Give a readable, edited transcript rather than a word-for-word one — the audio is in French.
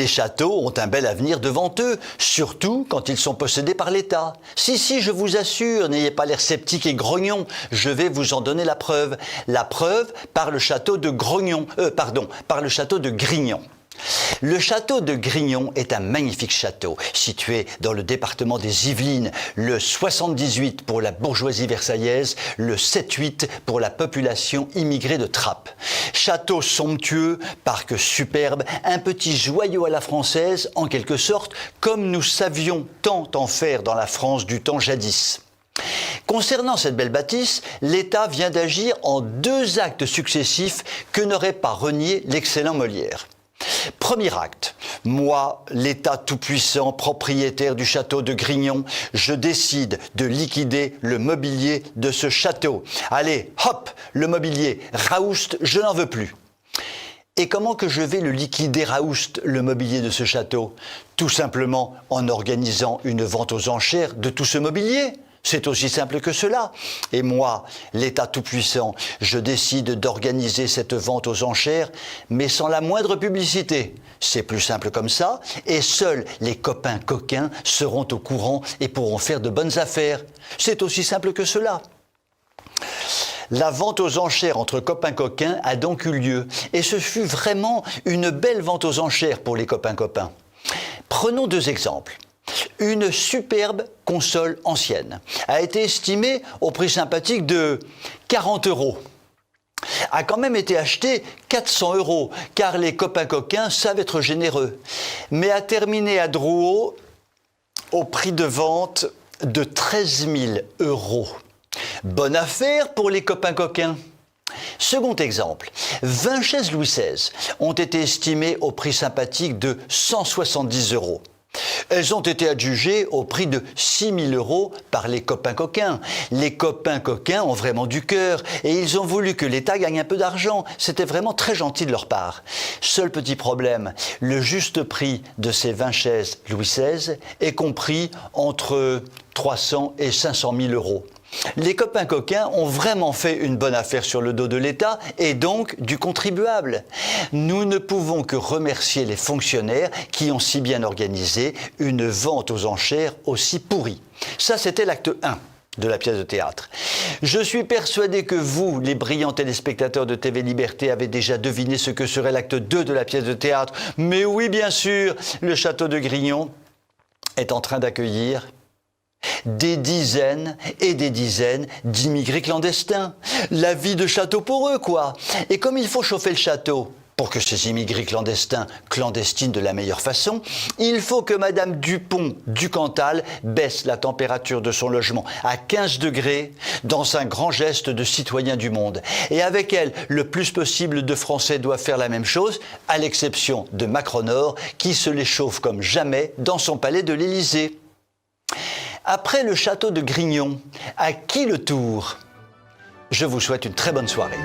Les châteaux ont un bel avenir devant eux, surtout quand ils sont possédés par l'État. Si, je vous assure, n'ayez pas l'air sceptique et grognon, je vais vous en donner la preuve. La preuve par le château de par le château de Grignon. Le château de Grignon est un magnifique château, situé dans le département des Yvelines, le 78 pour la bourgeoisie versaillaise, le 7-8 pour la population immigrée de Trappes. Château somptueux, parc superbe, un petit joyau à la française, en quelque sorte, comme nous savions tant en faire dans la France du temps jadis. Concernant cette belle bâtisse, l'État vient d'agir en 2 actes successifs que n'aurait pas renié l'excellent Molière. Premier acte, moi, l'État tout-puissant, propriétaire du château de Grignon, je décide de liquider le mobilier de ce château. Allez, hop, le mobilier, raoust, je n'en veux plus. Et comment que je vais le liquider, raoust, le mobilier de ce château? Tout simplement en organisant une vente aux enchères de tout ce mobilier. C'est aussi simple que cela. Et moi, l'État tout-puissant, je décide d'organiser cette vente aux enchères, mais sans la moindre publicité. C'est plus simple comme ça, et seuls les copains coquins seront au courant et pourront faire de bonnes affaires. C'est aussi simple que cela. La vente aux enchères entre copains coquins a donc eu lieu, et ce fut vraiment une belle vente aux enchères pour les copains copains. Prenons 2 exemples. Une superbe console ancienne a été estimée au prix sympathique de 40 €. A quand même été achetée 400 €, car les copains coquins savent être généreux, mais a terminé à Drouot au prix de vente de 13 000 €. Bonne affaire pour les copains coquins. Second exemple, 20 chaises Louis XVI ont été estimées au prix sympathique de 170 €. Elles ont été adjugées au prix de 6 000 € par les copains coquins. Les copains coquins ont vraiment du cœur et ils ont voulu que l'État gagne un peu d'argent. C'était vraiment très gentil de leur part. Seul petit problème, le juste prix de ces 20 chaises Louis XVI est compris entre 300 et 500 000 €. Les copains coquins ont vraiment fait une bonne affaire sur le dos de l'État et donc du contribuable. Nous ne pouvons que remercier les fonctionnaires qui ont si bien organisé une vente aux enchères aussi pourrie. Ça, c'était l'acte 1 de la pièce de théâtre. Je suis persuadé que vous, les brillants téléspectateurs de TV Liberté, avez déjà deviné ce que serait l'acte 2 de la pièce de théâtre. Mais oui, bien sûr, le château de Grignon est en train d'accueillir des dizaines et des dizaines d'immigrés clandestins. La vie de château pour eux, quoi. Et comme il faut chauffer le château pour que ces immigrés clandestins clandestinent de la meilleure façon, il faut que Madame Dupont du Cantal baisse la température de son logement à 15 degrés dans un grand geste de citoyen du monde. Et avec elle, le plus possible de Français doivent faire la même chose, à l'exception de Macronor, qui se les chauffe comme jamais dans son palais de l'Élysée. Après le château de Grignon, à qui le tour? Je vous souhaite une très bonne soirée.